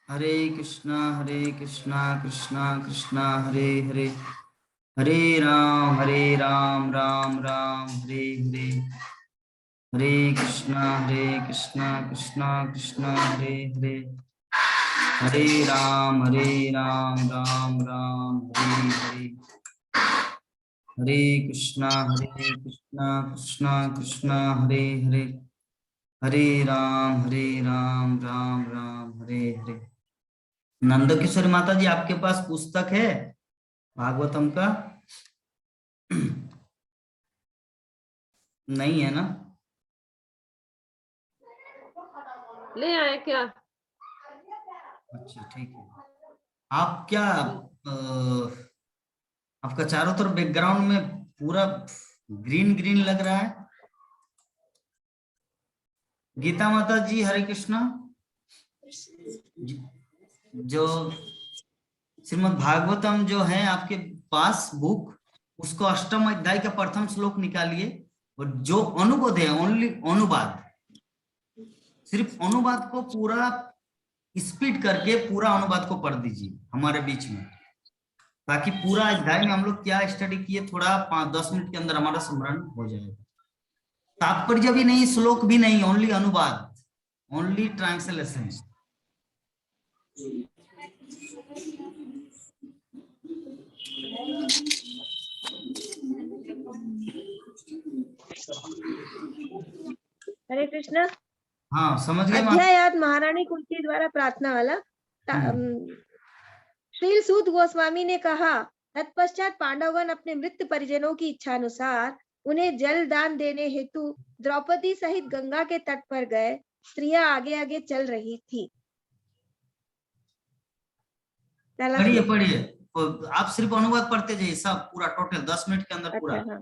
हरे कृष्णा कृष्णा कृष्णा हरे हरे, हरे राम राम राम हरे हरे, हरे कृष्णा कृष्णा कृष्णा हरे हरे, हरे राम राम राम हरे हरे, हरे कृष्णा कृष्णा कृष्णा हरे हरे, हरे राम राम राम हरे हरे। नंदकिशोर माता जी, आपके पास पुस्तक है भागवतम का? नहीं है ना? ले आए क्या? अच्छा ठीक है। आप क्या आपका चारों तरफ बैकग्राउंड में पूरा ग्रीन ग्रीन लग रहा है। गीता माता जी हरे कृष्णा। जो श्रीमद् भागवतम जो है आपके पास बुक, उसको अष्टम अध्याय का प्रथम श्लोक निकालिए, और जो अनुवाद है, ओनली अनुवाद, सिर्फ अनुवाद को पूरा स्पीड करके पूरा अनुवाद को पढ़ दीजिए हमारे बीच में, ताकि पूरा अध्याय में हम लोग क्या स्टडी किए थोड़ा 5-10 मिनट के अंदर हमारा स्मरण हो जाएगा। तात्पर्य भी नहीं, श्लोक भी नहीं, ओनली अनुवाद, ओनली ट्रांसलेशन। हरे कृष्णा। हाँ समझ गए माता। अध्यायात महारानी कुंती द्वारा प्रार्थना वाला। श्रील सूत गोस्वामी ने कहा, तत्पश्चात पांडवगण अपने मृत परिजनों की इच्छा अनुसार उन्हें जल दान देने हेतु द्रौपदी सहित गंगा के तट पर गए। स्त्रियां आगे आगे चल रही थी। पढ़िए पढ़िए, आप सिर्फ अनुवाद पढ़ते जाइए, सब पूरा टोटल 10 मिनट के अंदर पूरा। अच्छा, हाँ।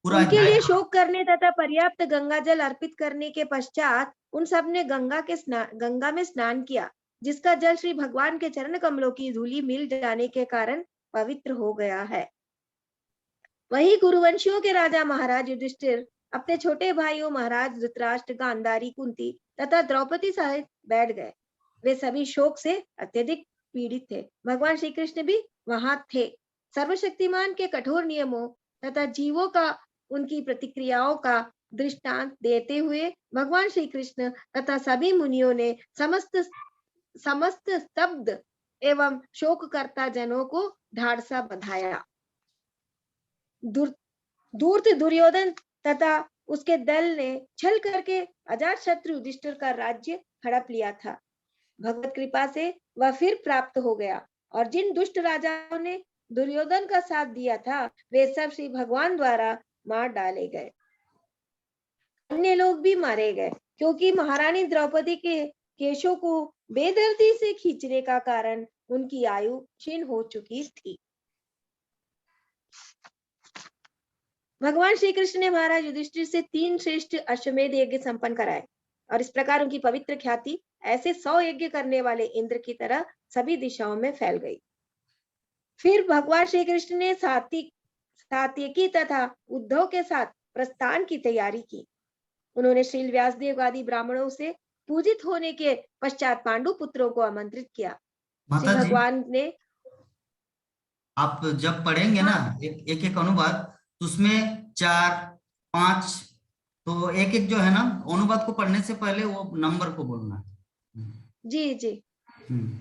पूरा उनके अध्याय। लिए शोक करने तथा पर्याप्त गंगा जल अर्पित करने के पश्चात उन सब ने गंगा में स्नान किया, जिसका जल श्री भगवान के चरण कमलों की धूलि मिल जाने के कारण पवित्र हो गया है। वही कुरुवंशियों के राजा महाराज युधिष्ठिर अपने छोटे भाइयों महाराज धृतराष्ट्र, गांधारी, कुंती तथा द्रौपदी सहित बैठ गए। वे सभी शोक से अत्यधिक पीड़ित थे। भगवान श्री कृष्ण भी वहां थे। सर्वशक्तिमान के कठोर नियमों तथा जीवों का उनकी प्रतिक्रियाओं का दृष्टांत देते हुए भगवान श्री कृष्ण तथा सभी मुनियों ने समस्त स्तब्ध एवं शोककर्ता जनों को ढाढ़सा बधाया। धूर्त दुर्योधन तथा उसके दल ने छल करके अजात शत्रु युधिष्ठिर का राज्य हड़प लिया था। भगवत कृपा से वह फिर प्राप्त हो गया, और जिन दुष्ट राजाओं ने दुर्योधन का साथ दिया था, वे सब श्री भगवान द्वारा मार डाले गए। अन्य लोग भी मारे गए, क्योंकि महारानी द्रौपदी के केशों को बेदर्दी से खींचने का कारण उनकी आयु क्षीण हो चुकी थी। भगवान श्री कृष्ण ने महाराज युधिष्ठिर से 3 श्रेष्ठ अश्वमेध यज्ञ संपन्न कराए, और इस प्रकार उनकी पवित्र ख्याति ऐसे 100 यज्ञ करने वाले इंद्र की तरह सभी दिशाओं में फैल गई। फिर भगवान श्री कृष्ण ने सात्यकी तथा उद्धव के साथ प्रस्थान की तैयारी की। उन्होंने श्री व्यासदेव आदि ब्राह्मणों से पूजित होने के पश्चात पांडु पुत्रों को आमंत्रित किया। श्री माता जी, भगवान ने, आप जब पढ़ेंगे ना एक एक अनुवाद, तो उसमें 4-5, तो एक एक जो है ना अनुवाद को पढ़ने से पहले वो नंबर को बोलना है। जी जी, हम्म।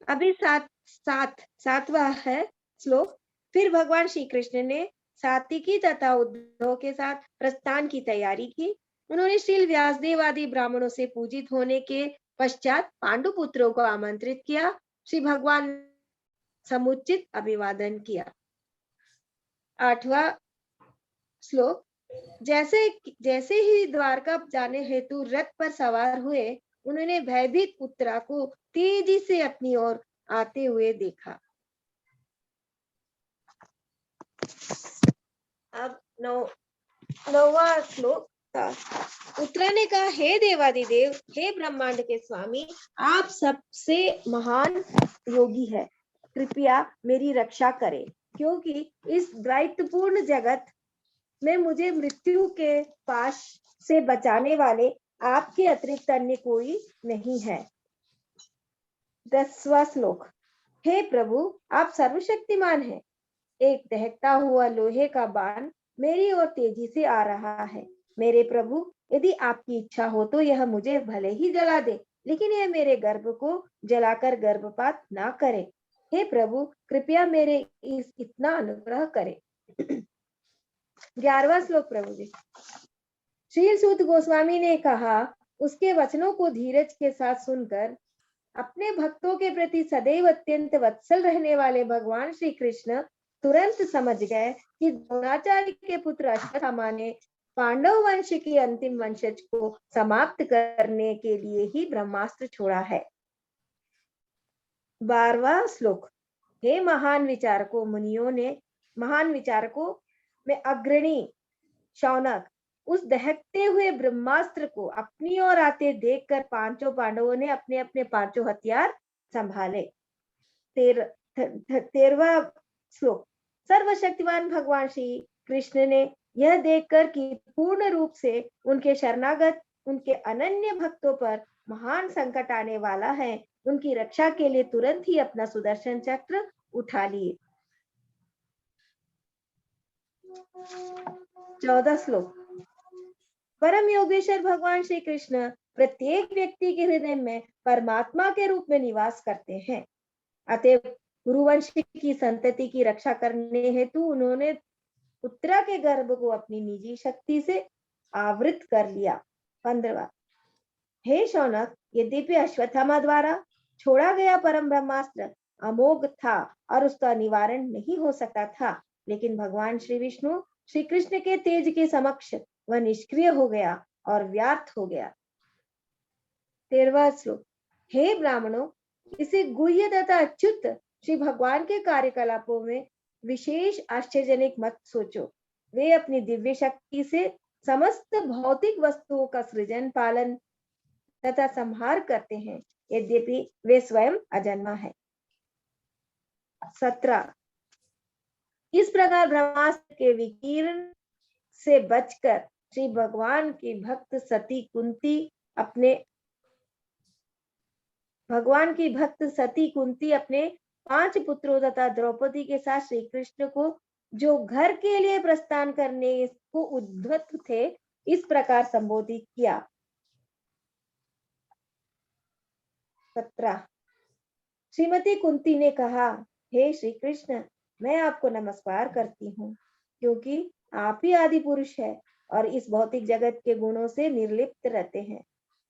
अभी सातवां है श्लोक। फिर भगवान श्री कृष्ण ने सात्विकी तथा उद्धव के साथ प्रस्थान की तैयारी की। उन्होंने श्री व्यासदेव आदि ब्राह्मणों से पूजित होने के पश्चात पांडु पुत्रों को आमंत्रित किया। श्री भगवान समुचित अभिवादन किया। 8वां श्लोक। जैसे जैसे ही द्वारका जाने हेतु रथ पर सवार हुए, उन्होंने भयभीत उत्तरा को तेजी से अपनी ओर आते हुए देखा। अब 9वां श्लोक था। उत्तरा ने कहा, हे देवादिदेव, हे ब्रह्मांड के स्वामी, आप सबसे महान योगी है, कृपया मेरी रक्षा करें, क्योंकि इस दैत्यपूर्ण जगत में मुझे मृत्यु के पाश से बचाने वाले आपके अतिरिक्त अन्य कोई नहीं है। 10वां श्लोक। हे प्रभु, आप सर्वशक्तिमान हैं। एक दहकता हुआ लोहे का बाण मेरी ओर तेजी से आ रहा है। मेरे प्रभु, यदि आपकी इच्छा हो तो यह मुझे भले ही जला दे, लेकिन यह मेरे गर्भ को जलाकर गर्भपात ना करे। हे प्रभु, कृपया मेरे इतना अनुग्रह करे। 11वां श्लोक प्रभु जी। श्री सूत गोस्वामी ने कहा, उसके वचनों को धीरज के साथ सुनकर अपने भक्तों के प्रति सदैव अत्यंत वत्सल रहने वाले भगवान श्री कृष्ण तुरंत समझ गए कि द्रोणाचार्य के पुत्र अश्वत्थामा ने पांडव वंश की अंतिम वंशज को समाप्त करने के लिए ही ब्रह्मास्त्र छोड़ा है। 12वां श्लोक। हे महान विचारकों, मुनियों ने महान विचारकों में अग्रणी शौनक, उस दहकते हुए ब्रह्मास्त्र को अपनी ओर आते देखकर पांचों पांडवों ने अपने अपने पांचों हथियार संभाले। 13वां श्लोक। सर्वशक्तिमान भगवान श्री कृष्ण ने यह देखकर कि पूर्ण रूप से उनके शरणागत उनके अनन्य भक्तों पर महान संकट आने वाला है, उनकी रक्षा के लिए तुरंत ही अपना सुदर्शन चक्र उठा लिए। 14 श्लोक। परम योगेश्वर भगवान श्री कृष्ण प्रत्येक व्यक्ति के हृदय में परमात्मा के रूप में निवास करते हैं। अतः गुरुवंश की संतति की रक्षा करने हेतु उन्होंने उत्तरा के गर्भ को अपनी निजी शक्ति से आवृत कर लिया। 15वां। हे शौनक, यद्यपि अश्वत्थामा द्वारा छोड़ा गया परम ब्रह्मास्त्र अमोघ था और उसका निवारण नहीं हो सकता था, लेकिन भगवान श्री विष्णु श्री कृष्ण के तेज के समक्ष वह निष्क्रिय हो गया और व्यर्थ हो गया। 13वां श्लोक। हे ब्राह्मणों, इसे गुह्य तथा अच्युत श्री भगवान के कार्यकलापों में विशेष आश्चर्यजनक मत सोचो। वे अपनी दिव्य शक्ति से समस्त भौतिक वस्तुओं का सृजन पालन तथा संहार करते हैं, यद्यपि वे स्वयं अजन्मा है। 17। इस प्रकार ब्रह्मास्त्र के विकीर्ण से बचकर श्री भगवान की भक्त सती कुंती अपने 5 पुत्रों तथा द्रौपदी के साथ श्री कृष्ण को, जो घर के लिए प्रस्थान करने को उद्यत थे, इस प्रकार संबोधित किया। 17। श्रीमती कुंती ने कहा, हे श्री कृष्ण, मैं आपको नमस्कार करती हूँ, क्योंकि आप ही आदि पुरुष है और इस भौतिक जगत के गुणों से निर्लिप्त रहते हैं।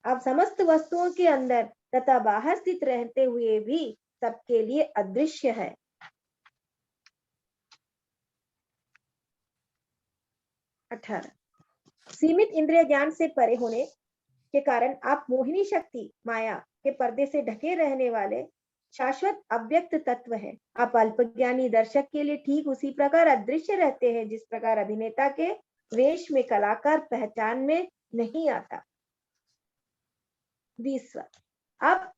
आप समस्त वस्तुओं के अंदर तथा बाहर स्थित रहते हुए भी सबके लिए अदृश्य है। 18। सीमित इंद्रिय ज्ञान से परे होने के कारण आप मोहिनी शक्ति माया के पर्दे से ढके रहने वाले शाश्वत अव्यक्त तत्व है। आप अल्पज्ञानी दर्शक के लिए ठीक उसी प्रकार अदृश्य रहते हैं जिस प्रकार अभिनेता के वेश में कलाकार पहचान में नहीं आता। 20। आप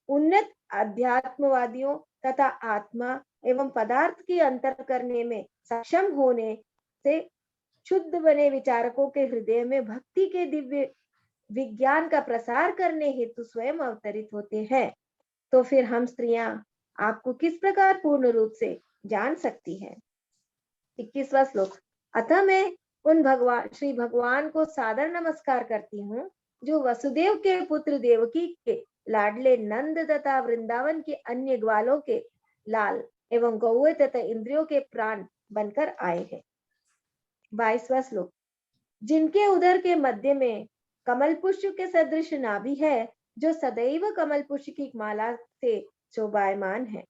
उन्नत अध्यात्मवादियों तथा आत्मा एवं पदार्थ के अंतर करने में सक्षम होने से शुद्ध बने विचारकों के हृदय में भक्ति के दिव्य विज्ञान का प्रसार करने हेतु स्वयं अवतरित होते हैं। तो फिर हम स्त्रियां आपको किस प्रकार पूर्ण रूप से जान सकती हैं। 21वां श्लोक। अतः मैं उन श्री भगवान को सादर नमस्कार करती हूँ, जो वसुदेव के पुत्र देवकी के लाडले नंद तथा वृंदावन के अन्य ग्वालों के लाल एवं गौए तथा इंद्रियों के प्राण बनकर आए हैं। 22वां श्लोक। जिनके उदर के मध्य में कमल पुष्प के सदृश नाभि है, जो सदैव कमल पुष्प की माला से शोभायमान है,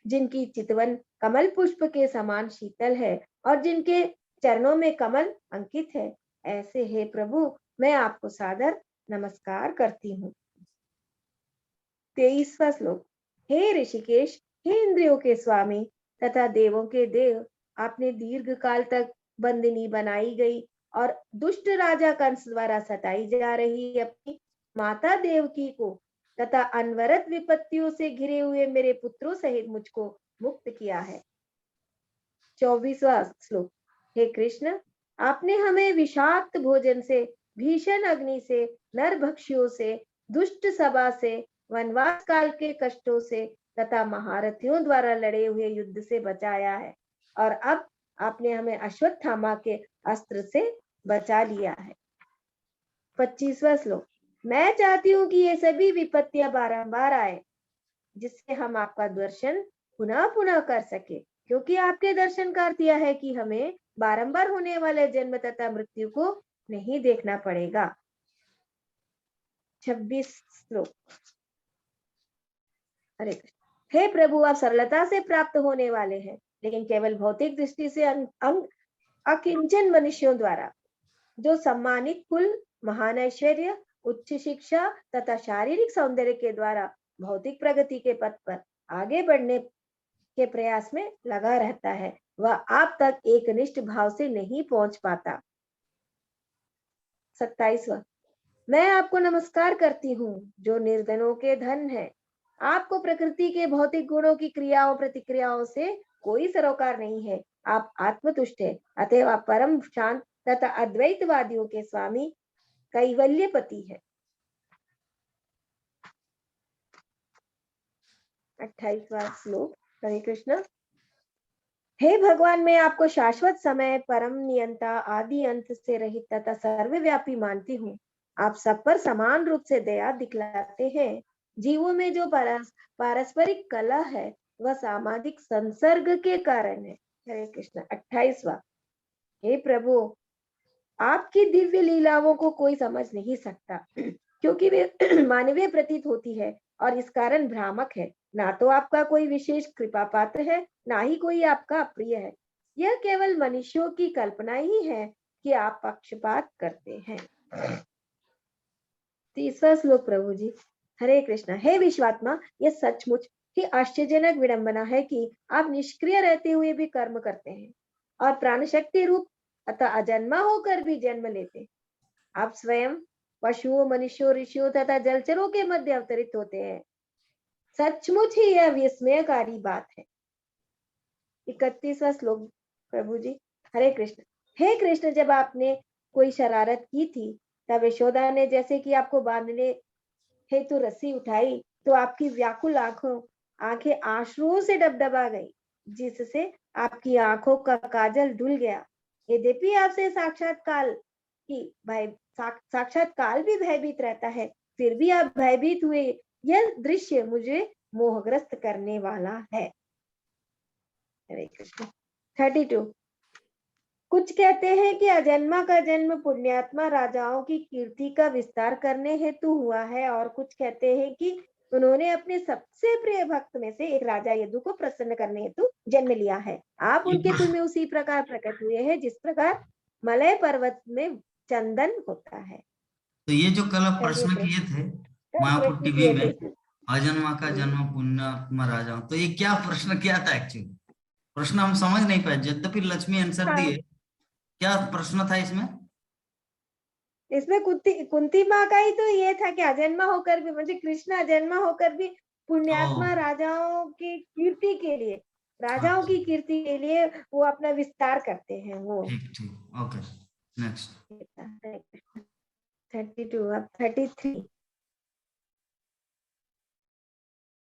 जिनकी चितवन कमल पुष्प के समान शीतल है और जिनके चरणों में कमल अंकित है, ऐसे हे प्रभु मैं आपको सादर नमस्कार करती हूँ। 23वां श्लोक। हे ऋषिकेश, हे इंद्रियों के स्वामी तथा देवों के देव, आपने दीर्घ काल तक बंदिनी बनाई गई और दुष्ट राजा कंस द्वारा सताई जा रही अपनी माता देवकी को तथा अनवरत विपत्तियों से घिरे हुए मेरे पुत्रों सहित मुझको मुक्त किया है। 24वां श्लोक। हे कृष्ण, आपने हमें विषाक्त भोजन से, भीषण अग्नि से, नरभक्षियों से, दुष्ट सभा से, वनवास काल के कष्टों से तथा महारथियों द्वारा लड़े हुए युद्ध से बचाया है, और अब आपने हमें अश्वत्थामा के अस्त्र से बचा लिया है। 25वां श्लोक। मैं चाहती हूँ कि ये सभी विपत्तियां बारंबार आए, जिससे हम आपका दर्शन पुनः पुनः कर सके, क्योंकि आपके दर्शन का अर्थ यह है कि हमें बारंबार होने वाले जन्म तथा मृत्यु को नहीं देखना पड़ेगा। 26 श्लोक। हरे कृष्ण। हे प्रभु, आप सरलता से प्राप्त होने वाले हैं, लेकिन केवल भौतिक दृष्टि से अकिंचन मनुष्यों द्वारा जो सम्मानित कुल, महान ऐश्वर्य, उच्च शिक्षा तथा शारीरिक सौंदर्य के द्वारा भौतिक प्रगति के पथ पर आगे बढ़ने के प्रयास में लगा रहता है, वह आप तक एकनिष्ठ भाव से नहीं पहुंच पाता। 27वां। मैं आपको नमस्कार करती हूँ जो निर्धनों के धन है। आपको प्रकृति के भौतिक गुणों की क्रियाओं प्रतिक्रियाओं से कोई सरोकार नहीं है। आप आत्मतुष्ट है, अतएव आप परम शांत तथा अद्वैतवादियों के स्वामी कैवल्यपति है। 28वां श्लोक। हरे कृष्ण। हे भगवान, मैं आपको शाश्वत समय, परम नियंता, आदि अंत से रहित तथा सर्वव्यापी मानती हूँ। आप सब पर समान रूप से दया दिखलाते हैं। जीवों में जो पारस्परिक कला है वह सामाजिक संसर्ग के कारण है। हरे कृष्ण। 28वां। हे प्रभु, आपकी दिव्य लीलाओं को कोई समझ नहीं सकता, क्योंकि वे मानवीय प्रतीत होती है और इस कारण भ्रामक है। ना तो आपका कोई विशेष कृपा पात्र है, ना ही कोई आपका प्रिय है। यह केवल मनुष्यों की कल्पना ही है कि आप पक्षपात करते हैं। 30वां श्लोक प्रभु जी। हरे कृष्ण। हे विश्वात्मा, यह सचमुच ही आश्चर्यजनक विडंबना है कि आप निष्क्रिय रहते हुए भी कर्म करते हैं और प्राण शक्ति रूप अतः अजन्मा होकर भी जन्म लेते। आप स्वयं पशुओं, मनुष्यों, ऋषियों तथा जलचरों के मध्य अवतरित होते हैं। सचमुच ही यह विस्मयकारी बात है। 31वां श्लोक प्रभु जी। हरे कृष्ण। हे कृष्ण, जब आपने कोई शरारत की थी तब यशोदा ने जैसे कि आपको बांधने हेतु रस्सी उठाई तो आपकी व्याकुल आंखें आंसुओं से डबडबा गई, जिससे आपकी आंखों का काजल धुल गया। यद्यपि आपसे साक्षात काल भी भयभीत रहता है, फिर भी आप भयभीत हुए। यह दृश्य मुझे मोहग्रस्त करने वाला है। हरे कृष्ण। 32। कुछ कहते हैं कि अजन्मा का जन्म पुण्यात्मा राजाओं की कीर्ति का विस्तार करने हेतु हुआ है, और कुछ कहते हैं कि उन्होंने अपने सबसे प्रिय भक्त में से एक राजा यदु को प्रसन्न करने हेतु जन्म लिया है। आप उनके कुल में उसी प्रकार प्रकट हुए हैं जिस प्रकार मलय पर्वत में चंदन होता है। तो ये जो कल आप प्रश्न किए थे मायापुर प्रश्न टीवी किए में, थे। अजन्मा का जन्म पुण्यात्मा राजा, तो ये क्या प्रश्न क्या था एक्चुअली? प्रश्न हम समझ नहीं पाए, यद्यपि लक्ष्मी आंसर हाँ, दिए। क्या प्रश्न था इसमें? इसमें कुंती माँ का ही तो ये था कि अजन्मा होकर भी, म्हणजे कृष्ण अजन्मा होकर भी पुण्यात्मा ओ, राजाओं की कीर्ति के लिए, राजाओं अच्छा, की कीर्ति के लिए वो अपना विस्तार करते हैं। वो ठीक ठीक, ओके, नेक्स्ट। 32। अब 33।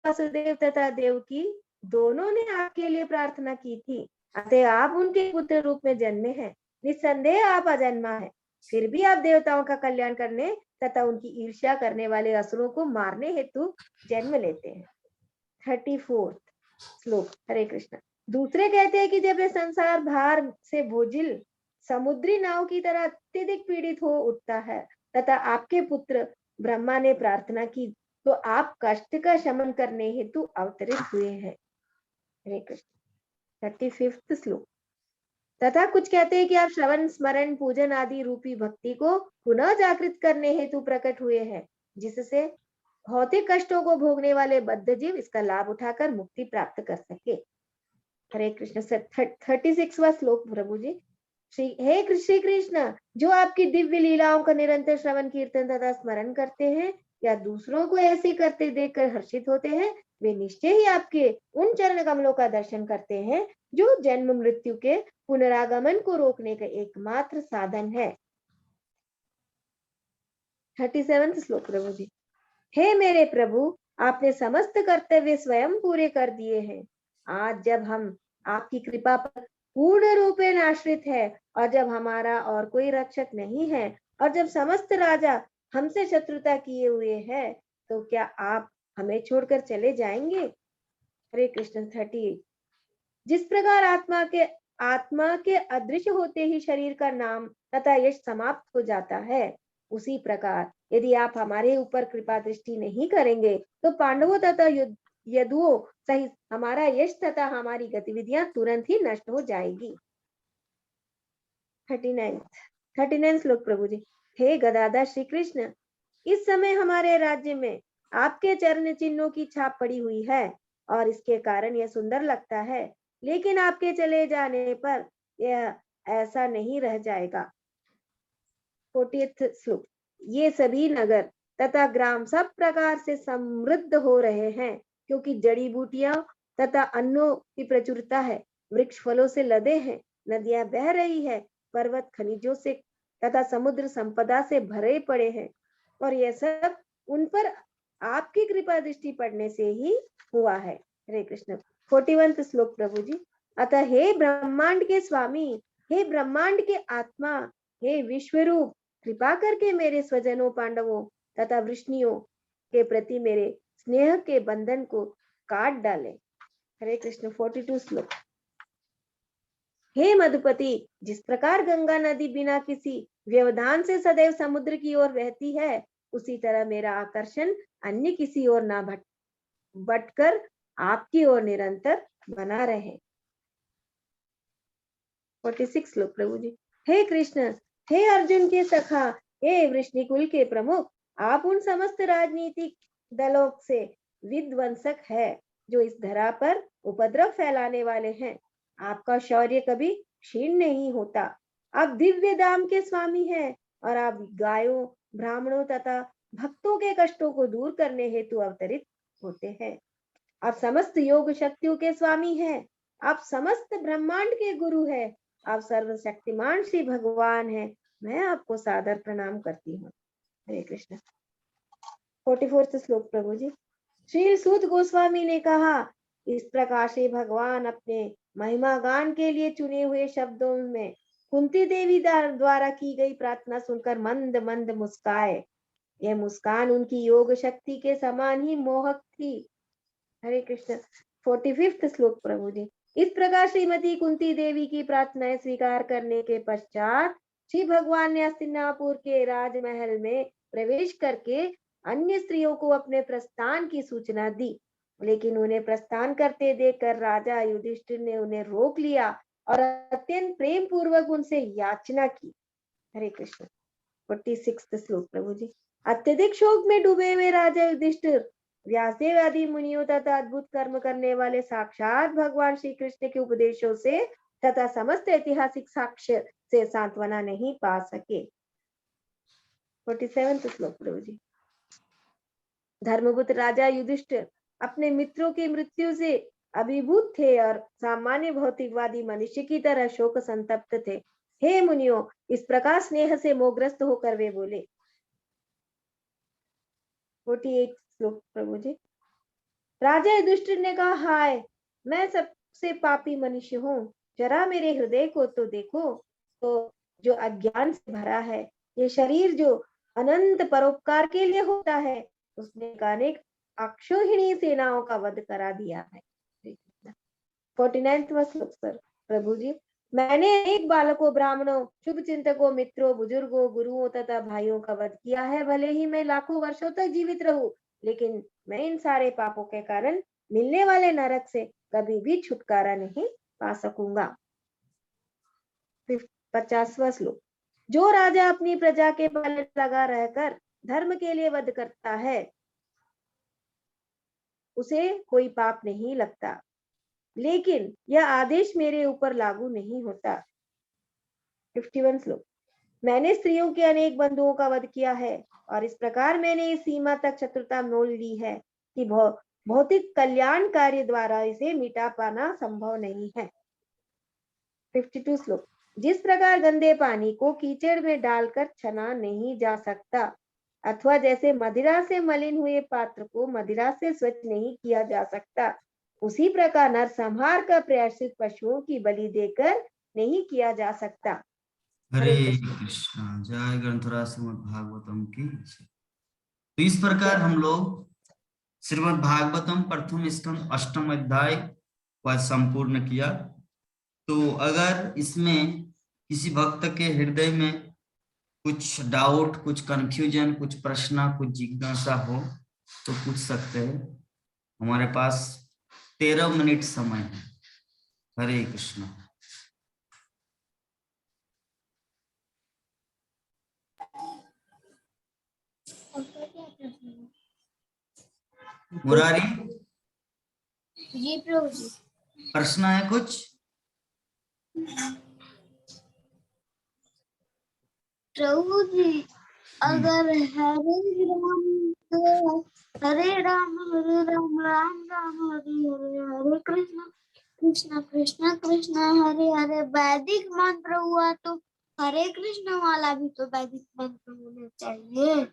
वासुदेव तथा देवकी दोनों ने आपके लिए प्रार्थना की थी, अतः आप उनके पुत्र रूप में जन्मे हैं। निस्संदेह आप अजन्मा है, फिर भी आप देवताओं का कल्याण करने तथा उनकी ईर्ष्या करने वाले असुरों को मारने हेतु जन्म लेते हैं। 34 श्लोक। हरे कृष्ण। दूसरे कहते हैं कि जब यह संसार भार से बोझिल समुद्री नाव की तरह अत्यधिक पीड़ित हो उठता है तथा आपके पुत्र ब्रह्मा ने प्रार्थना की, तो आप कष्ट का शमन करने हेतु अवतरित हुए हैं। हरे कृष्ण। 35 श्लोक। तथा कुछ कहते हैं कि आप श्रवण, स्मरण, पूजन आदि रूपी भक्ति को पुनः जागृत करने हेतु प्रकट हुए हैं, जिससे भौतिक कष्टों को भोगने वाले बद्ध जीव इसका लाभ उठाकर मुक्ति प्राप्त कर सके। हरे कृष्ण। 36वां श्लोक प्रभु जी। श्री कृष्ण, जो आपकी दिव्य लीलाओं का निरंतर श्रवण, कीर्तन तथा स्मरण करते हैं या दूसरों को ऐसे करते देखकर हर्षित होते हैं, वे निश्चय ही आपके उन चरण कमलों का दर्शन करते हैं जो जन्म मृत्यु के पुनरागमन को रोकने का एकमात्र साधन है। 37 श्लोक प्रभु जी। हे मेरे प्रभु, आपने समस्त कर्तव्य स्वयं पूरे कर दिए हैं। आज जब हम आपकी कृपा पर पूर्ण रूपेण आश्रित है और जब हमारा और कोई रक्षक नहीं है और जब समस्त राजा हमसे शत्रुता किए हुए हैं, तो क्या आप हमें छोड़कर चले जाएंगे? हरे कृष्ण 38। जिस प्रकार आत्मा के अदृश्य होते ही शरीर का नाम तथा यश समाप्त हो जाता है, उसी प्रकार यदि आप हमारे ऊपर कृपा दृष्टि नहीं करेंगे तो पांडवों तथा यदुओं सहित हमारा यश तथा हमारी गतिविधियां तुरंत ही नष्ट हो जाएगी। 39 श्लोक प्रभु जी। हे गदाधर श्री कृष्ण, इस समय हमारे राज्य में आपके चरण चिन्हों की छाप पड़ी हुई है और इसके कारण यह सुंदर लगता है, लेकिन आपके चले जाने पर यह ऐसा नहीं रह जाएगा। 40th श्लोक। ये सभी नगर तथा ग्राम सब प्रकार से समृद्ध हो रहे हैं, क्योंकि जड़ी बूटियां तथा अन्नों की प्रचुरता है, वृक्ष फलों से लदे हैं, नदियां बह रही है, पर्वत खनिजों से तथा समुद्र संपदा से भरे पड़े हैं, और यह सब उन पर आपकी कृपा दृष्टि पड़ने से ही हुआ है। हरे कृष्ण। 41 श्लोक प्रभु जी। अतः हे ब्रह्मांड के स्वामी, हे ब्रह्मांड के आत्मा, हे विश्वरूप, कृपा करके मेरे स्वजनों पांडवों तथा वृष्णियों के प्रति मेरे स्नेह के बंधन को काट डाले। हरे कृष्ण। 42 श्लोक। हे मधुपति, जिस प्रकार गंगा नदी बिना किसी व्यवधान से सदैव समुद्र की ओर बहती है, उसी तरह मेरा आकर्षण अन्य किसी ओर ना भटकर आपकी ओर निरंतर बना रहे। 46 श्लोक प्रभु जी। हे कृष्ण, हे अर्जुन के सखा, हे वृष्णिकुल के प्रमुख, आप उन समस्त राजनीतिक दलों से विध्वंसक है जो इस धरा पर उपद्रव फैलाने वाले हैं। आपका शौर्य कभी क्षीण नहीं होता। आप दिव्य दाम के स्वामी हैं और आप गायों, ब्राह्मणों तथा भक्तों के कष्टों को दूर करने हेतु अवतरित होते हैं। आप समस्त योग शक्तियों के स्वामी हैं। आप समस्त ब्रह्मांड के गुरु हैं। आप सर्वशक्तिमान श्री भगवान हैं। मैं आपको सादर प्रणाम करती हूँ। हरे कृष्ण। 44th श्लोक प्रभु जी। श्री सूत गोस्वामी ने कहा, इस प्रकार से भगवान अपने महिमा गान के लिए चुने हुए शब्दों में कुंती देवी द्वारा की गई प्रार्थना सुनकर मंद मंद मुस्काए। यह मुस्कान उनकी योग शक्ति के समान ही मोहक थी। हरे कृष्ण। 45th श्लोक प्रभु जी। इस प्रकार श्रीमती कुंती देवी की प्रार्थनाएं स्वीकार करने के पश्चात श्री भगवान ने हस्तिनापुर के राजमहल में प्रवेश करके अन्य स्त्रियों को अपने प्रस्थान की सूचना दी, लेकिन उन्हें प्रस्थान करते देखकर राजा युधिष्ठिर ने उन्हें रोक लिया और अत्यंत प्रेम पूर्वक उनसे याचना की। हरे कृष्ण। 46th श्लोक प्रभु जी। अत्यधिक शोक में डूबे हुए राजा युधिष्ठिर व्यासदेव आदि मुनियों तथा अद्भुत कर्म करने वाले साक्षात भगवान श्री कृष्ण के उपदेशों से तथा समस्त ऐतिहासिक साक्ष्य से सांत्वना नहीं पा सके। 47th श्लोक प्रभु जी। धर्मपुत्र राजा युधिष्ठिर अपने मित्रों की मृत्यु से अभिभूत थे और सामान्य भौतिकवादी मनुष्य की तरह शोक संतप्त थे। हे मुनियों, इस प्रकार स्नेह से मोहग्रस्त होकर वे बोले। 48 श्लोक प्रभु जी। राजा युधिष्ठिर ने कहा, हाय, मैं सबसे पापी मनुष्य हूँ, जरा मेरे हृदय को तो देखो, तो जो अज्ञान से भरा है। ये शरीर जो अनंत परोपकार के लिए होता है, उसने अनेक अक्षोहिणी सेनाओं का वध करा दिया है। 49वां श्लोक सर प्रभु जी। मैंने एक बालकों, ब्राह्मणों, शुभ चिंतकों, मित्रों, बुजुर्गों, गुरुओं तथा भाइयों का वध किया है। भले ही मैं लाखों वर्षों तक जीवित रहूं, लेकिन मैं इन सारे पापों के कारण मिलने वाले नरक से कभी भी छुटकारा नहीं पा सकूंगा। 50वां श्लोक। जो राजा अपनी प्रजा के पालन लगा रहकर धर्म के लिए वध करता है, उसे कोई पाप नहीं लगता, लेकिन यह आदेश मेरे ऊपर लागू नहीं होता। 51 श्लोक। मैंने स्त्रियों के अनेक बंधुओं का वध किया है और इस प्रकार मैंने इस सीमा तक शत्रुता मोल ली है कि भौतिक कल्याण कार्य द्वारा इसे मिटा पाना संभव नहीं है। 52 श्लोक। जिस प्रकार गंदे पानी को कीचड़ में डालकर छना नहीं जा सकता, अथवा जैसे मदिरा से मलिन हुए पात्र को मदिरा से स्वच्छ नहीं किया जा सकता, उसी प्रकार नरसंहार का प्रायश्चित पशुओं की बलि देकर नहीं किया जा सकता। हरे हरे कृष्ण। कृष्णा। जय ग्रंथराज श्रीमद् भागवतम की। तो इस प्रकार हम लोग श्रीमद् भागवतम प्रथम स्कंद अष्टम अध्याय को संपूर्ण किया। तो अगर इसमें किसी भक्त के हृदय में कुछ डाउट, कुछ कंफ्यूजन, कुछ प्रश्न, कुछ जिज्ञासा हो तो पूछ सकते हैं। हमारे पास 13 मिनट समय है। हरे कृष्णा। मुरारी जी प्रभु जी। प्रश्न है कुछ? प्रभु जी, अगर हरे राम राम राम हरे हरे, हरे कृष्ण कृष्ण कृष्ण कृष्ण हरे हरे वैदिक मंत्र हुआ, तो हरे कृष्ण वाला भी तो वैदिक मंत्र होना चाहिए।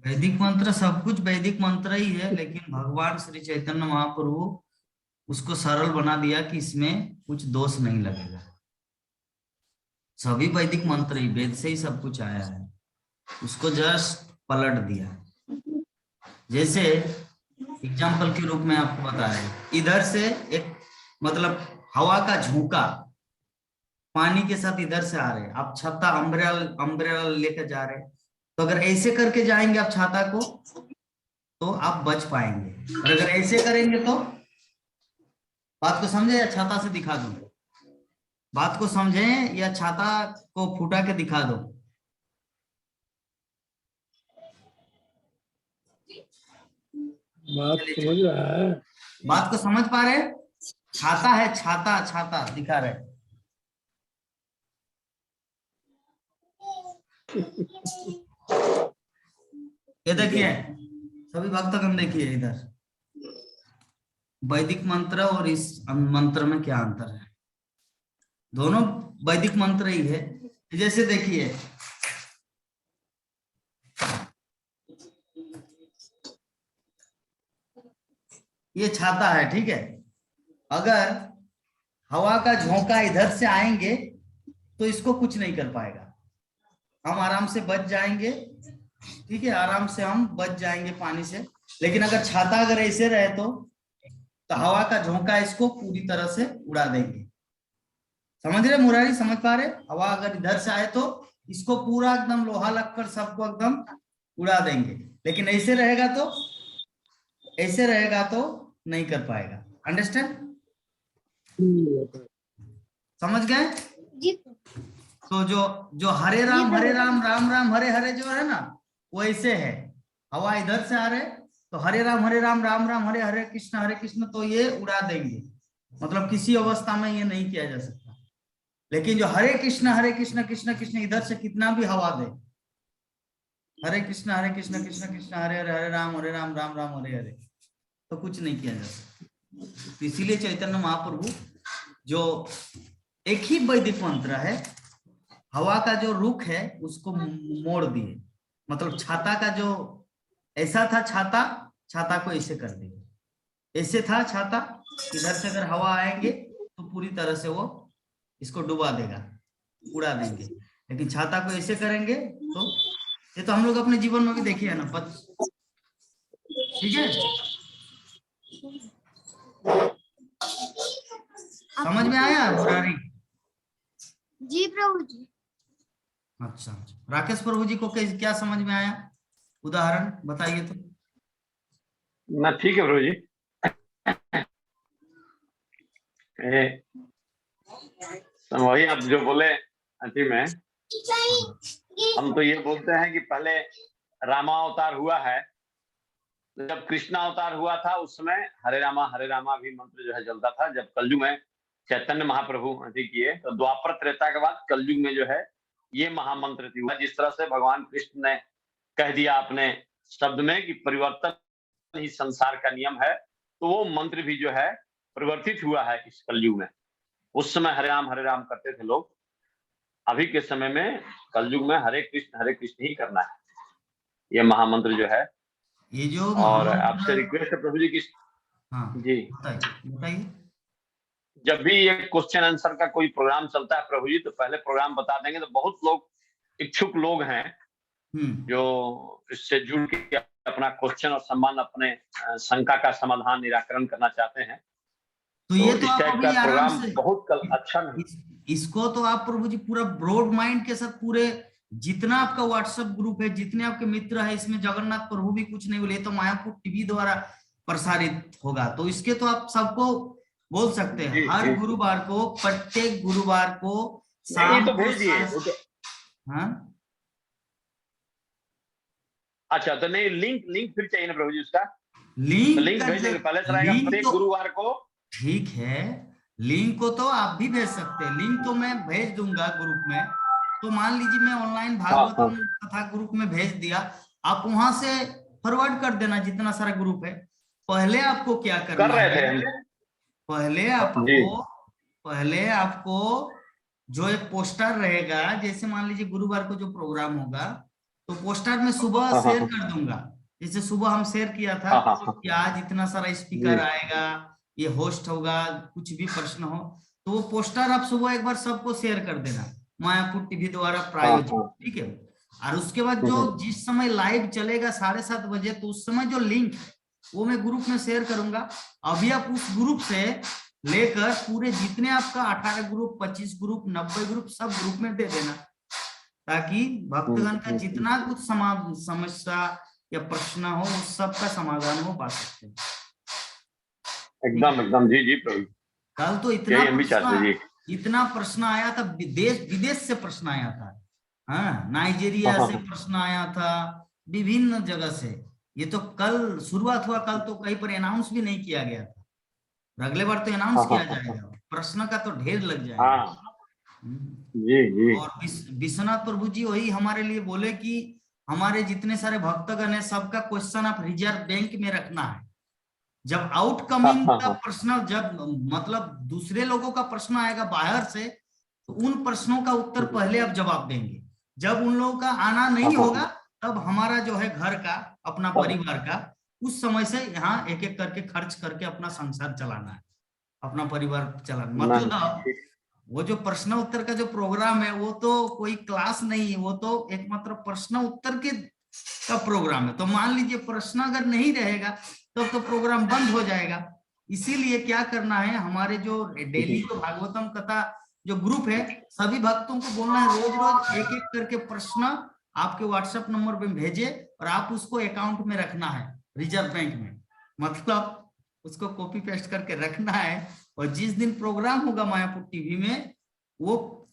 वैदिक मंत्र सब कुछ वैदिक मंत्र ही है, लेकिन भगवान श्री चैतन्य महाप्रभु उसको सरल बना दिया कि इसमें कुछ दोष नहीं लगेगा। सभी वैदिक मंत्र ही, वेद से ही सब कुछ आया है, उसको जस्ट पलट दिया। जैसे एग्जाम्पल के रूप में आपको बता रहे, इधर से एक मतलब हवा का झोंका पानी के साथ इधर से आ रहे, आप छाता अम्ब्रेला लेकर जा रहे, तो अगर ऐसे करके जाएंगे आप छाता को तो आप बच पाएंगे, और अगर ऐसे करेंगे तो, बात को समझे या छाता से दिखा दूं? बात को समझें या छाता को फूटा के दिखा दो? बात समझ रहा है? बात को समझ पा रहे? छाता है, छाता छाता दिखा रहे। ये देखिए सभी भक्तगण, देखिए इधर वैदिक मंत्र और इस मंत्र में क्या अंतर है? दोनों वैदिक मंत्र ही है। जैसे देखिए ये छाता है, ठीक है, अगर हवा का झोंका इधर से आएंगे तो इसको कुछ नहीं कर पाएगा, हम आराम से बच जाएंगे, ठीक है, आराम से हम बच जाएंगे पानी से। लेकिन अगर छाता अगर ऐसे रहे तो हवा का झोंका इसको पूरी तरह से उड़ा देंगे। समझ रहे मुरारी, समझ पा रहे? हवा अगर इधर से आए तो इसको पूरा एकदम लोहा लगकर सबको एकदम उड़ा देंगे, लेकिन ऐसे रहेगा तो, ऐसे रहेगा तो नहीं कर पाएगा। अंडरस्टैंड? समझ गए? जी तो जो हरे राम राम राम हरे हरे जो है ना, वो ऐसे है, हवा इधर से आ रहे तो हरे राम राम राम हरे हरे कृष्ण, तो ये उड़ा देंगे, मतलब किसी अवस्था में ये नहीं किया जा सकता। लेकिन जो हरे कृष्ण कृष्ण कृष्ण इधर से कितना भी हवा दे, हरे कृष्ण कृष्ण कृष्ण हरे हरे, हरे राम राम राम हरे हरे, तो कुछ नहीं किया जा सकता। तो इसीलिए चैतन्य महाप्रभु जो एक ही वैदिक मंत्र है, हवा का जो रुख है उसको मोड़ दिए, मतलब छाता का जो ऐसा था छाता को ऐसे कर दिए। ऐसे था छाता, इधर से अगर हवा आएंगे तो पूरी तरह से वो इसको डुबा देगा, उड़ा देंगे। लेकिन छाता को ऐसे करेंगे तो, ये तो हम लोग अपने जीवन में भी देखे है ना, ठीक है? समझ में आया मुरारी? जी प्रभु जी। अच्छा, राकेश प्रभु जी को क्या समझ में आया? उदाहरण बताइए तो। ना ठीक है प्रभु जी। वही आप जो बोले अंतिम में, हम तो ये बोलते हैं कि पहले रामावतार हुआ है, जब कृष्णा अवतार हुआ था उस समय हरे रामा भी मंत्र जो है चलता था। जब कलयुग में चैतन्य महाप्रभु किए तो द्वापर त्रेता के बाद कलयुग में जो है ये महामंत्र हुआ। जिस तरह से भगवान कृष्ण ने कह दिया अपने शब्द में कि परिवर्तन ही संसार का नियम है, तो वो मंत्र भी जो है परिवर्तित हुआ है इस कलयुग में। उस समय हरे राम करते थे लोग, अभी के समय में कलयुग में हरे कृष्ण ही करना है। ये महामंत्र जो है। ये जो और आपसे महामंत्र, रिक्वेस्ट है प्रभु जी की। हाँ जी, बताइए बताइए। जब भी ये क्वेश्चन आंसर का कोई प्रोग्राम चलता है प्रभु जी, तो पहले प्रोग्राम बता देंगे, तो बहुत लोग इच्छुक लोग हैं जो इससे जुड़ के अपना क्वेश्चन और सम्मान अपने शंका का समाधान निराकरण करना चाहते हैं। तो ये तो तो इस आप टाइप अभी का आराम प्रोग्राम से बहुत अच्छा नहीं। इसको तो आप प्रभु जी पूरा ब्रॉड माइंड के साथ, पूरे जितना आपका व्हाट्सएप ग्रुप है, जितने आपके मित्र है, इसमें जगन्नाथ प्रभु भी कुछ नहीं बोले, ये तो मायापुर टीवी द्वारा प्रसारित होगा, तो इसके तो आप सबको बोल सकते हैं। जी, हर जी। गुरुवार को, प्रत्येक गुरुवार को नहीं, ये शाम तो को भेज दिए वो तो। हाँ अच्छा, तो नहीं, लिंक फिर चाहिए ना प्रभु जी उसका, तो लिंक लिंक भेज देंगे, पहले से रहेगा लिंक प्रत्येक तो गुरुवार को। ठीक है, लिंक को तो आप भी भेज सकते हैं, लिंक तो मैं भेज दूंगा ग्रुप में। तो मान लीजिए मैं ऑनलाइन हाँ, हाँ। भागवतम कथा ग्रुप में भेज दिया, आप वहां से फॉरवर्ड कर देना जितना सारा ग्रुप है। पहले आपको क्या कर करना रहे है, थे हम। पहले जी, आपको पहले आपको जो एक पोस्टर रहेगा, जैसे मान लीजिए गुरुवार को जो प्रोग्राम होगा, तो पोस्टर में सुबह हाँ, हाँ, शेयर हाँ, कर दूंगा। जैसे सुबह हम शेयर किया था हाँ, हाँ, हाँ। कि आज इतना सारा स्पीकर जी, आएगा, ये होस्ट होगा, कुछ भी प्रश्न हो, तो वो पोस्टर आप सुबह एक बार सबको शेयर कर देना, मायापुर टीवी द्वारा हाँ, प्रायोजित, हाँ। ठीक है। और उसके बाद जो जिस समय लाइव चलेगा 7:30 बजे, तो उस समय जो लिंक है वो मैं ग्रुप में शेयर करूंगा। अभी आप उस ग्रुप से लेकर पूरे जितने आपका 18 ग्रुप, 25 ग्रुप, 90 ग्रुप, सब ग्रुप में दे देना, ताकि भक्तगण का जितना कुछ समस्या या प्रश्न हो उस सब का समाधान हो पा सकते हैं। एकदम एकदम, जी जी प्रभु। कल तो यही हम भी चाहते जी। इतना प्रश्न आया था, देश विदेश से प्रश्न आया था, हाँ, नाइजीरिया हाँ, से हाँ, प्रश्न आया था, विभिन्न जगह से। ये तो कल शुरुआत हुआ, कल तो कहीं पर अनाउंस भी नहीं किया गया था, अगले बार तो अनाउंस हाँ, किया हाँ, जाएगा, प्रश्न का तो ढेर लग जाएगा। हाँ, जी जी। और विश्वनाथ प्रभु जी वही हमारे लिए बोले कि हमारे जितने सारे भक्तगण है, सबका क्वेश्चन आप रिजर्व बैंक में रखना है। जब हाँ, आउटकमिंग हाँ, का हाँ, प्रश्न, जब मतलब दूसरे लोगों का प्रश्न आएगा बाहर से, तो उन प्रश्नों का उत्तर पहले आप जवाब देंगे। जब उन लोगों का आना हाँ, नहीं हाँ, होगा, तब हमारा जो है घर का, अपना परिवार का, उस समय से यहाँ एक एक करके खर्च करके अपना संसार चलाना है, अपना परिवार चलाना। मतलब नहीं, वो जो प्रश्न उत्तर का जो प्रोग्राम है, वो तो कोई क्लास नहीं है, वो तो एकमात्र प्रश्न उत्तर के का प्रोग्राम है। तो मान लीजिए प्रश्न अगर नहीं रहेगा तो प्रोग्राम बंद हो जाएगा। इसीलिए क्या करना है, हमारे जो डेली जो भागवतम कथा जो ग्रुप है, सभी भक्तों को बोलना है रोज रोज एक एक करके प्रश्न आपके व्हाट्सएप नंबर पे भेजे, और आप उसको अकाउंट में रखना है रिजर्व बैंक में, मतलब उसको कॉपी पेस्ट करके रखना है। और जिस दिन प्रोग्राम होगा मायापुर टीवी में, वो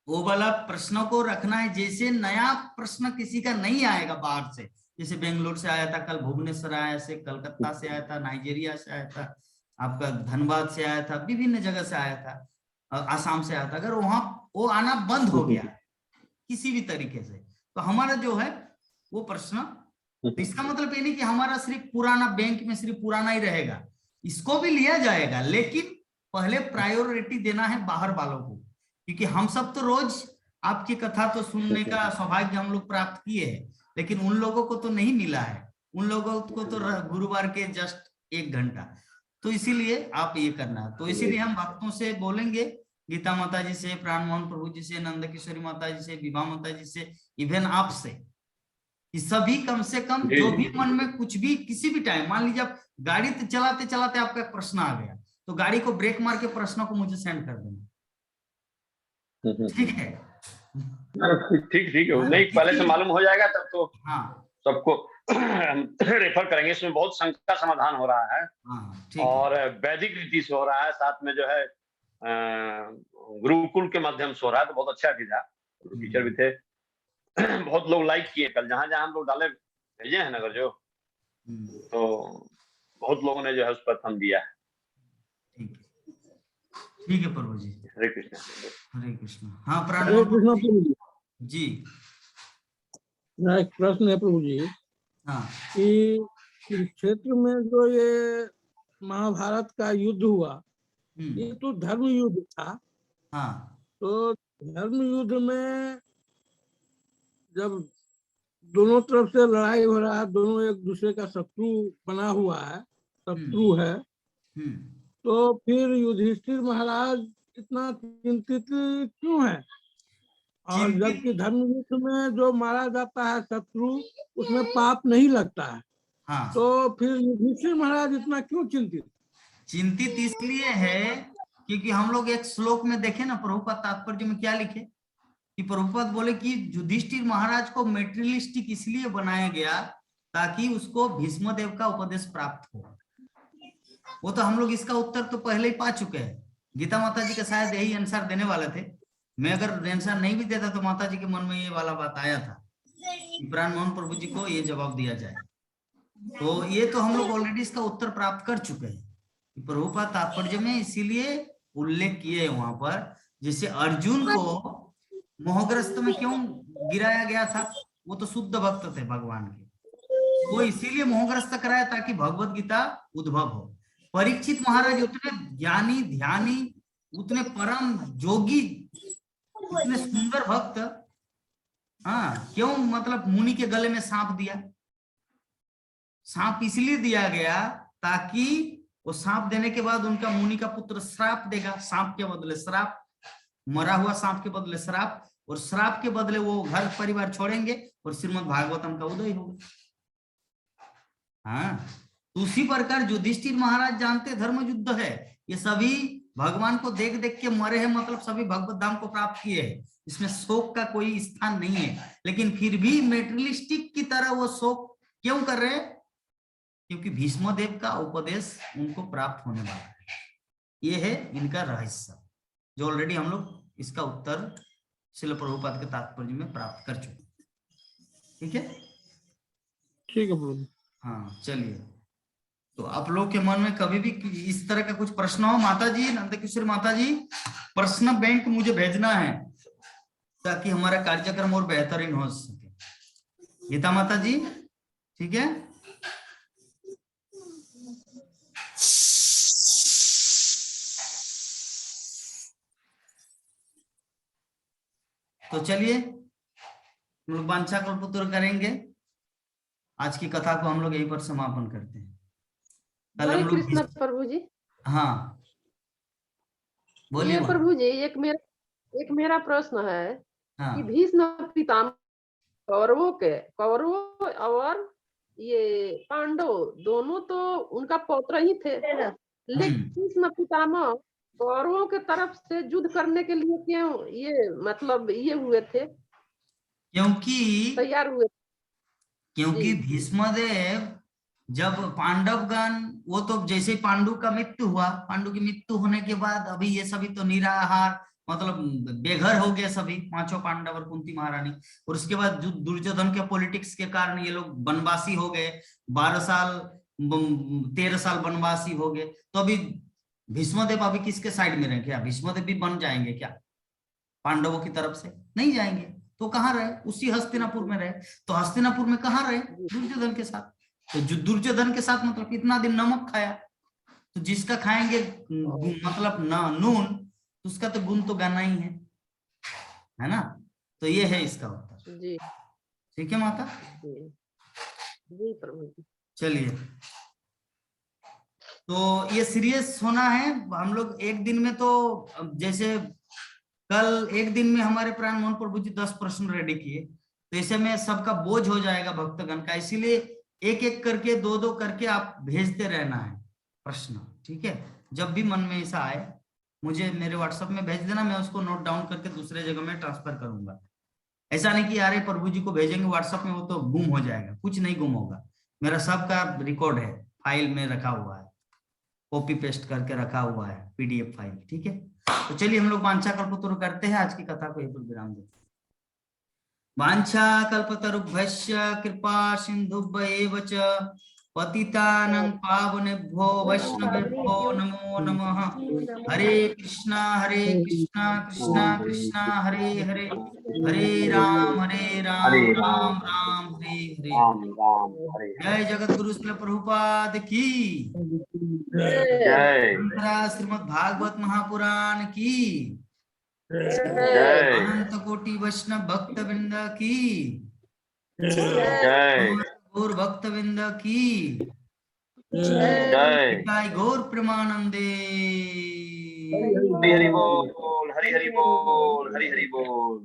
वाला प्रश्नों को रखना है। जैसे नया प्रश्न किसी का नहीं आएगा बाहर से, जैसे बेंगलोर से आया था, कल भुवनेश्वर आया से, कलकत्ता से आया था, नाइजीरिया से आया था, आपका धनबाद से आया था, विभिन्न जगह से आया था, आसाम से आया था, अगर वहां वो आना बंद हो गया किसी भी तरीके से, तो हमारा जो है वो प्रश्न, तो इसका मतलब ये नहीं कि हमारा सिर्फ पुराना बैंक में सिर्फ पुराना ही रहेगा, इसको भी लिया जाएगा, लेकिन पहले प्रायोरिटी देना है बाहर वालों को, क्योंकि हम सब तो रोज आपकी कथा तो सुनने का सौभाग्य हम लोग प्राप्त किए हैं, लेकिन उन लोगों को तो नहीं मिला है, उन लोगों को तो गुरुवार के जस्ट 1 घंटा। तो इसीलिए आप ये करना है। तो इसीलिए हम भक्तों से बोलेंगे, गीता माता जी से, प्राण मोहन प्रभु जी से, नंद किशोरी माता जी से, विभा माता जी से, इवन आपसे, कि सभी कम से कम जो भी मन में कुछ भी किसी भी टाइम, मान लीजिए आप गाड़ी चलाते चलाते आपका एक प्रश्न आ गया, तो गाड़ी को ब्रेक मार के प्रश्न को मुझे सेंड कर देना, ठीक है। ठीक ठीक है, हाँ, नहीं पहले से मालूम हो जाएगा तब तो हाँ सबको रेफर करेंगे। इसमें बहुत शंका समाधान हो रहा है, हाँ, ठीक और है। वैदिक रीति से हो रहा है, साथ में जो है गुरुकुल के माध्यम से हो रहा है, तो बहुत अच्छा किया। टीचर भी थे, बहुत लोग लाइक किए कल, जहां जहां हम लोग डाले भेजे हैं नगर जो, तो बहुत लोगों ने जो है उस पर थम दिया है। ठीक है प्रभु जी, हरे कृष्ण। हरे कृष्ण। हाँ प्राण हरे कृष्ण प्रभु जी। जी। मेरा एक प्रश्न है प्रभु जी, हाँ कि क्षेत्र में जो ये महाभारत का युद्ध हुआ, ये तो धर्म युद्ध था। हाँ तो धर्म युद्ध में जब दोनों तरफ से लड़ाई हो रहा है, दोनों एक दूसरे का शत्रु बना हुआ है, शत्रु है, तो फिर युधिष्ठिर महाराज इतना चिंतित क्यों है? और चिंतित जबकि धर्म युद्ध में जो मारा जाता है शत्रु, उसमें पाप नहीं लगता है, हाँ, तो फिर युधिष्ठिर महाराज इतना क्यों चिंतित? चिंतित इसलिए है क्योंकि हम लोग एक श्लोक में देखे ना, प्रभुपाद तात्पर्य में क्या लिखे कि प्रभुपाद बोले कि युधिष्ठिर महाराज को मेटेरियलिस्टिक इसलिए बनाया गया ताकि उसको भीष्म देव का उपदेश प्राप्त हो। वो तो हम लोग इसका उत्तर तो पहले ही पा चुके हैं। गीता माता जी का शायद यही आंसर देने वाले थे। मैं अगर आंसर नहीं भी देता तो माता जी के मन में ये वाला बात आया था कि प्राण मोहन प्रभु जी को ये जवाब दिया जाए। तो ये तो हम लोग ऑलरेडी इसका उत्तर प्राप्त कर चुके हैं। प्रभुपाद तात्पर्य में इसीलिए उल्लेख किए वहां पर, जैसे अर्जुन को मोहग्रस्त में क्यों गिराया गया था, वो तो शुद्ध भक्त थे भगवान के, वो इसीलिए मोहग्रस्त कराया ताकि भगवत गीता उद्भव हो। परीक्षित महाराज उतने ज्ञानी ध्यानी, उतने परम जोगी, उतने सुंदर भक्त, हाँ क्यों मतलब मुनि के गले में सांप दिया? सांप इसलिए दिया गया ताकि वो सांप देने के बाद उनका मुनि का पुत्र श्राप देगा, सांप के बदले श्राप, मरा हुआ सांप के बदले श्राप, और श्राप के बदले वो घर परिवार छोड़ेंगे और श्रीमद् भागवतम का उदय होगा। हाँ, तो उसी प्रकार युधिष्ठिर महाराज जानते धर्म युद्ध है, ये सभी भगवान को देख देख के मरे हैं, मतलब सभी भगवत धाम को प्राप्त किए हैं, इसमें शोक का कोई स्थान नहीं है। लेकिन फिर भी मेटेरियलिस्टिक की तरह वो शोक क्यों कर रहे हैं? क्योंकि भीष्म देव का उपदेश उनको प्राप्त होने वाला है। ये है इनका रहस्य, जो ऑलरेडी हम लोग इसका उत्तर श्रील प्रभुपाद के तात्पर्य में प्राप्त कर चुके। ठीक है, ठीक है प्रभु। हाँ चलिए, तो आप लोग के मन में कभी भी इस तरह का कुछ प्रश्न हो, माता जी, नंदकिशोर माता जी, प्रश्न बैंक मुझे भेजना है ताकि हमारा कार्यक्रम और बेहतरीन हो सके। गीता माता जी, ठीक है। तो चलिए हम लोग वांछा कल्पतरु करेंगे। आज की कथा को हम लोग यहीं पर समापन करते हैं। कल हम लोग कृष्ण प्रभु जी। हाँ बोलिए प्रभु जी, एक मेरा प्रश्न है हाँ। कि भीष्म पितामह कौरवों और ये पांडव दोनों तो उनका पौत्र ही थे, लेकिन भीष्म पितामह कौरवों के तरफ से युद्ध करने के लिए क्यों ये मतलब ये हुए थे, क्योंकि तैयार हुए? क्योंकि भीष्मदेव जब पांडवगण, वो तो जैसे पांडु का मृत्यु हुआ, पांडु की मृत्यु होने के बाद अभी ये सभी तो निराहार मतलब बेघर हो गए सभी, पांचों पांडव और कुंती महारानी, और उसके बाद दुर्योधन के पॉलिटिक्स के कारण ये लोग वनवासी हो गए, 12 साल 13 साल वनवासी हो गए। तो अभी भीष्मदेव अभी किसके साइड में रहे? क्या भीष्मदेव भी बन जाएंगे क्या पांडवों की तरफ से? नहीं जाएंगे। तो कहाँ रहे? उसी हस्तिनापुर में रहे। तो हस्तिनापुर में कहाँ रहे? दुर्योधन के साथ। तो दुर्योधन के साथ मतलब कितना दिन नमक खाया, तो जिसका खाएंगे मतलब नून, तो उसका तो गुण तो गाना ही है ना। तो ये है इसका उत्तर जी। ठीक है माता जी प्रभु जी। चलिए, तो ये सीरियस होना है हम लोग। एक दिन में तो जैसे कल एक दिन में हमारे प्राण मोहन प्रभु जी 10 प्रश्न रेडी किए, तो ऐसे में सबका बोझ हो जाएगा भक्तगण का, इसीलिए एक एक करके 2-2 करके आप भेजते रहना है प्रश्न। ठीक है, जब भी मन में ऐसा आए मुझे मेरे व्हाट्सएप में भेज देना, मैं उसको नोट डाउन करके दूसरे जगह में ट्रांसफर करूंगा। ऐसा नहीं कि यार प्रभु जी को भेजेंगे व्हाट्सएप में, वो तो गुम हो जाएगा। कुछ नहीं गुम होगा, मेरा सबका रिकॉर्ड है, फाइल में रखा हुआ है, कॉपी पेस्ट करके रखा हुआ है PDF फाइल। ठीक है, तो चलिए हम लोग वांछा कल्पतरु करते हैं, आज की कथा को यहीं पर विराम देते हैं। वांछा कल्पतरुभ्यश्च कृपा सिन्धुभ्येव च पतितानां पावनेभ्यो वैष्णवेभ्यो नमो नमः। हरे कृष्णा कृष्णा कृष्णा हरे हरे, हरे राम राम राम हरे हरे। जय जगत गुरु श्रील प्रभुपाद की जय। श्रीमद् भागवत महापुराण की जय। अनंत कोटि वैष्णव भक्त वृंद की जय गौर भक्तवृंद की जय निताय गौर प्रेमानंदे। हरि हरि बोल, हरि हरि बोल, हरि हरि बोल।